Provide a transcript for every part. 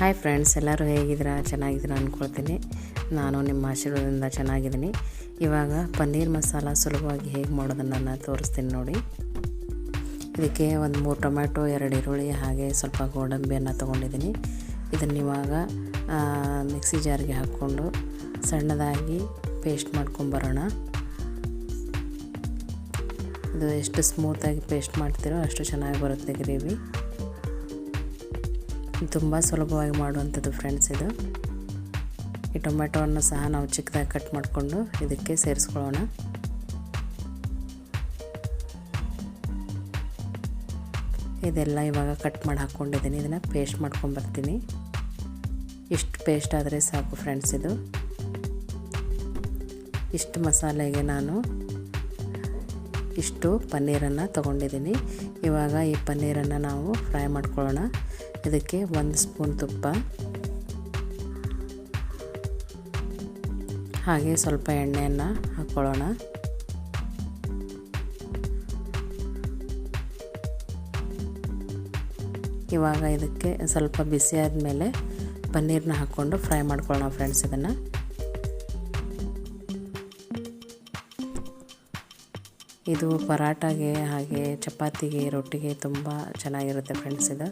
Hi friends, ಎಲ್ಲರೂ ಹೇಗಿದ್ದೀರಾ? ಚೆನ್ನಾಗಿದ್ದೀರಾ ಅಂದ್ಕೊಳ್ತೀನಿ. ನಾನು ನಿಮ್ಮ ಆಶೀರ್ವಾದದಿಂದ ಚೆನ್ನಾಗಿದ್ದೀನಿ. ಇವಾಗ ಪನ್ನೀರ್ ಮಸಾಲ ಸುಲಭವಾಗಿ ಹೇಗೆ ಮಾಡೋದನ್ನು ನಾನು ತೋರಿಸ್ತೀನಿ ನೋಡಿ. ಇದಕ್ಕೆ ಒಂದು 3 ಟೊಮ್ಯಾಟೊ, 2 ಈರುಳ್ಳಿ ಹಾಗೆ ಸ್ವಲ್ಪ ಗೋಡಂಬಿಯನ್ನು ತೊಗೊಂಡಿದ್ದೀನಿ. ಇದನ್ನು ಇವಾಗ ಮಿಕ್ಸಿ ಜಾರ್ಗೆ ಹಾಕ್ಕೊಂಡು ಸಣ್ಣದಾಗಿ ಪೇಸ್ಟ್ ಮಾಡ್ಕೊಂಬರೋಣ. ಇದು ಎಷ್ಟು ಸ್ಮೂತಾಗಿ ಪೇಸ್ಟ್ ಮಾಡ್ತೀರೋ ಅಷ್ಟು ಚೆನ್ನಾಗಿ ಬರುತ್ತೆ ಗ್ರೇವಿ. ತುಂಬ ಸುಲಭವಾಗಿ ಮಾಡುವಂಥದ್ದು ಫ್ರೆಂಡ್ಸ್ ಇದು. ಈ ಟೊಮೆಟೊವನ್ನು ಸಹ ನಾವು ಚಿಕ್ಕದಾಗಿ ಕಟ್ ಮಾಡಿಕೊಂಡು ಇದಕ್ಕೆ ಸೇರಿಸ್ಕೊಳ್ಳೋಣ. ಇದೆಲ್ಲ ಇವಾಗ ಕಟ್ ಮಾಡಿ ಹಾಕ್ಕೊಂಡಿದ್ದೀನಿ. ಇದನ್ನು ಪೇಸ್ಟ್ ಮಾಡ್ಕೊಂಬರ್ತೀನಿ. ಇಷ್ಟು ಪೇಸ್ಟ್ ಆದರೆ ಸಾಕು ಫ್ರೆಂಡ್ಸ್. ಇದು ಇಷ್ಟು ಮಸಾಲೆಗೆ ನಾನು ಇಷ್ಟು ಪನ್ನೀರನ್ನು ತೊಗೊಂಡಿದ್ದೀನಿ. ಇವಾಗ ಈ ಪನ್ನೀರನ್ನು ನಾವು ಫ್ರೈ ಮಾಡ್ಕೊಳ್ಳೋಣ. ಇದಕ್ಕೆ 1 ಸ್ಪೂನ್ ತುಪ್ಪ ಹಾಗೆ ಸ್ವಲ್ಪ ಎಣ್ಣೆಯನ್ನು ಹಾಕ್ಕೊಳ್ಳೋಣ. ಇವಾಗ ಇದಕ್ಕೆ ಸ್ವಲ್ಪ ಬಿಸಿ ಆದಮೇಲೆ ಪನ್ನೀರನ್ನ ಹಾಕ್ಕೊಂಡು ಫ್ರೈ ಮಾಡ್ಕೊಳ್ಳೋಣ ಫ್ರೆಂಡ್ಸ್. ಇದನ್ನು ಇದು ಪರಾಟಾಗೆ ಹಾಗೆ ಚಪಾತಿಗೆ, ರೊಟ್ಟಿಗೆ ತುಂಬ ಚೆನ್ನಾಗಿರುತ್ತೆ ಫ್ರೆಂಡ್ಸ್. ಇದು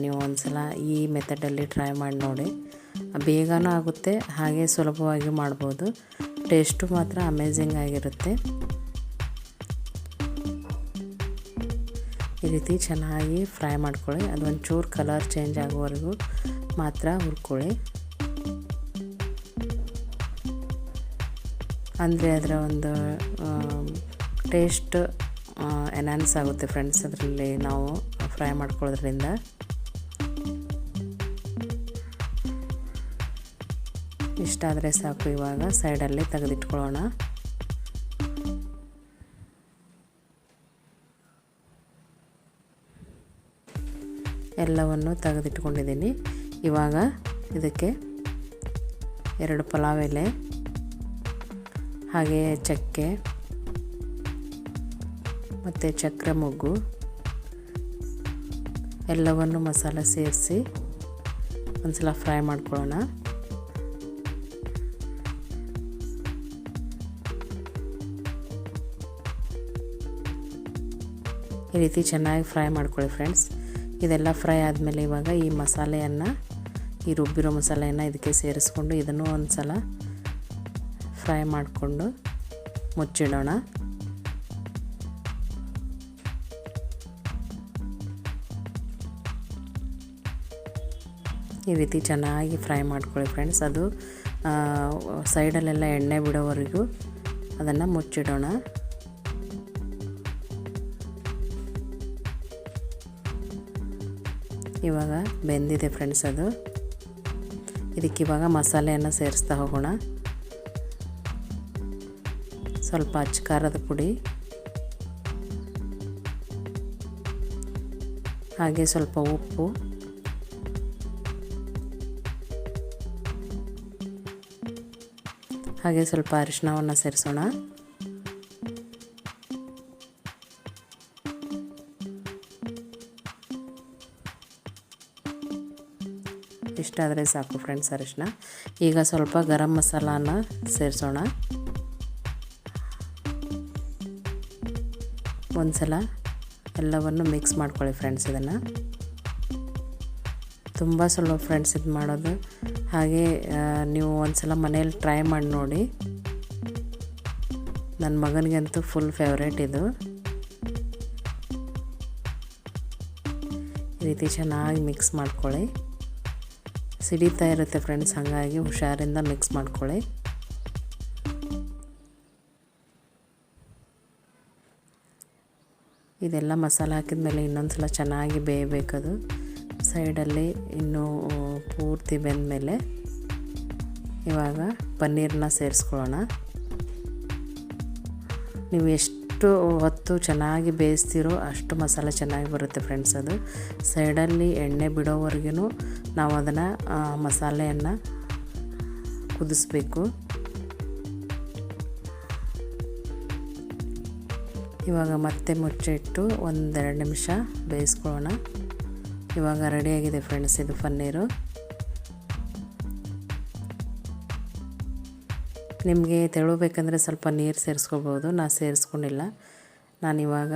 ನೀವು ಒಂದ್ಸಲ ಈ ಮೆಥಡಲ್ಲಿ ಟ್ರೈ ಮಾಡಿ ನೋಡಿ. ಬೇಗನೂ ಆಗುತ್ತೆ ಹಾಗೆ ಸುಲಭವಾಗಿ ಮಾಡ್ಬೋದು. ಟೇಸ್ಟು ಮಾತ್ರ ಅಮೇಝಿಂಗ್ ಆಗಿರುತ್ತೆ. ಈ ರೀತಿ ಚೆನ್ನಾಗಿ ಫ್ರೈ ಮಾಡ್ಕೊಳ್ಳಿ. ಅದೊಂಚೂರು ಕಲರ್ ಚೇಂಜ್ ಆಗೋವರೆಗೂ ಮಾತ್ರ ಹುರ್ಕೊಳ್ಳಿ. ಅಂದರೆ ಅದರ ಒಂದು ಟೇಸ್ಟ್ ಎನ್ಹಾನ್ಸ್ ಆಗುತ್ತೆ ಫ್ರೆಂಡ್ಸ್ ಅದರಲ್ಲಿ ನಾವು ಫ್ರೈ ಮಾಡ್ಕೊಳ್ಳೋದ್ರಿಂದ. ಇಷ್ಟಾದರೆ ಸಾಕು. ಇವಾಗ ಸೈಡಲ್ಲಿ ತೆಗೆದಿಟ್ಕೊಳ್ಳೋಣ. ಎಲ್ಲವನ್ನು ತೆಗೆದಿಟ್ಕೊಂಡಿದ್ದೀನಿ. ಇವಾಗ ಇದಕ್ಕೆ 2 ಪಲಾವ್ ಎಲೆ ಹಾಗೆ ಚಕ್ಕೆ ಮತ್ತು ಚಕ್ರ ಮೊಗ್ಗು ಎಲ್ಲವನ್ನು ಮಸಾಲೆ ಸೇರಿಸಿ ಒಂದ್ಸಲ ಫ್ರೈ ಮಾಡ್ಕೊಳ್ಳೋಣ. ಈ ರೀತಿ ಚೆನ್ನಾಗಿ ಫ್ರೈ ಮಾಡ್ಕೊಳ್ಳಿ ಫ್ರೆಂಡ್ಸ್. ಇದೆಲ್ಲ ಫ್ರೈ ಆದಮೇಲೆ ಇವಾಗ ಈ ಮಸಾಲೆಯನ್ನು, ಈ ರುಬ್ಬಿರೋ ಮಸಾಲೆಯನ್ನು ಇದಕ್ಕೆ ಸೇರಿಸ್ಕೊಂಡು ಇದನ್ನು ಒಂದು ಸಲ ಫ್ರೈ ಮಾಡಿಕೊಂಡು ಮುಚ್ಚಿಡೋಣ. ಈ ರೀತಿ ಚೆನ್ನಾಗಿ ಫ್ರೈ ಮಾಡ್ಕೊಳ್ಳಿ ಫ್ರೆಂಡ್ಸ್. ಅದು ಸೈಡಲ್ಲೆಲ್ಲ ಎಣ್ಣೆ ಬಿಡೋವರೆಗೂ ಅದನ್ನು ಮುಚ್ಚಿಡೋಣ. ಇವಾಗ ಬೆಂದಿದೆ ಫ್ರೆಂಡ್ಸ್ ಅದು. ಇದಕ್ಕಿವಾಗ ಮಸಾಲೆಯನ್ನು ಸೇರಿಸ್ತಾ ಹೋಗೋಣ. ಸ್ವಲ್ಪ ಅಚ್ಚ ಖಾರದ ಪುಡಿ ಹಾಗೆ ಸ್ವಲ್ಪ ಉಪ್ಪು ಹಾಗೆ ಸ್ವಲ್ಪ ಅರಿಶಿಣವನ್ನು ಸೇರಿಸೋಣ. ಇಷ್ಟಾದರೆ ಸಾಕು ಫ್ರೆಂಡ್ಸ್ ಅರಿಶಿಣ. ಈಗ ಸ್ವಲ್ಪ ಗರಂ ಮಸಾಲಾನ ಸೇರಿಸೋಣ. ಒಂದ್ಸಲ ಎಲ್ಲವನ್ನು ಮಿಕ್ಸ್ ಮಾಡ್ಕೊಳ್ಳಿ ಫ್ರೆಂಡ್ಸ್. ಇದನ್ನು ತುಂಬ ಸುಲಭ ಫ್ರೆಂಡ್ಸ್ ಇದು ಮಾಡೋದು. ಹಾಗೆ ನೀವು ಒಂದ್ಸಲ ಮನೇಲಿ ಟ್ರೈ ಮಾಡಿ ನೋಡಿ. ನನ್ನ ಮಗನಿಗಂತೂ ಫುಲ್ ಫೇವ್ರೇಟ್ ಇದು. ಈ ರೀತಿ ಚೆನ್ನಾಗಿ ಮಿಕ್ಸ್ ಮಾಡ್ಕೊಳ್ಳಿ. ಸಿಡಿತಾ ಇರುತ್ತೆ ಫ್ರೆಂಡ್ಸ್, ಹಾಗಾಗಿ ಹುಷಾರಿಂದ ಮಿಕ್ಸ್ ಮಾಡ್ಕೊಳ್ಳಿ. ಇದೆಲ್ಲ ಮಸಾಲೆ ಹಾಕಿದ ಮೇಲೆ ಇನ್ನೊಂದು ಸಲ ಚೆನ್ನಾಗಿ ಬೇಯಬೇಕದು. ಸೈಡಲ್ಲಿ ಇನ್ನೂ ಪೂರ್ತಿ ಬೆಂದಮೇಲೆ ಇವಾಗ ಪನ್ನೀರನ್ನ ಸೇರಿಸ್ಕೊಳ್ಳೋಣ. ನೀವು ಎಷ್ಟು ಹೊತ್ತು ಚೆನ್ನಾಗಿ ಬೇಯಿಸ್ತೀರೋ ಅಷ್ಟು ಮಸಾಲೆ ಚೆನ್ನಾಗಿ ಬರುತ್ತೆ ಫ್ರೆಂಡ್ಸ್. ಅದು ಸೈಡಲ್ಲಿ ಎಣ್ಣೆ ಬಿಡೋವರೆಗೂ ನಾವು ಅದನ್ನು ಮಸಾಲೆಯನ್ನು ಕುದಿಸ್ಬೇಕು. ಇವಾಗ ಮತ್ತೆ ಮುಚ್ಚಿಟ್ಟು 1-2 ನಿಮಿಷ ಬೇಯಿಸ್ಕೊಳ್ಳೋಣ. ಇವಾಗ ರೆಡಿಯಾಗಿದೆ ಫ್ರೆಂಡ್ಸ್ ಇದು ಪನ್ನೀರು. ನಿಮಗೆ ತೆಳುಬೇಕಂದ್ರೆ ಸ್ವಲ್ಪ ನೀರು ಸೇರಿಸ್ಕೋಬೋದು, ನಾನು ಸೇರಿಸ್ಕೊಂಡಿಲ್ಲ. ನಾನಿವಾಗ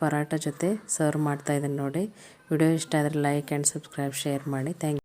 ಪರಾಟ ಜೊತೆ ಸರ್ವ್ ಮಾಡ್ತಾಯಿದ್ದೀನಿ ನೋಡಿ. ವಿಡಿಯೋ ಇಷ್ಟ ಆದರೆ ಲೈಕ್ ಆ್ಯಂಡ್ ಸಬ್ಸ್ಕ್ರೈಬ್ ಶೇರ್ ಮಾಡಿ. Thank you.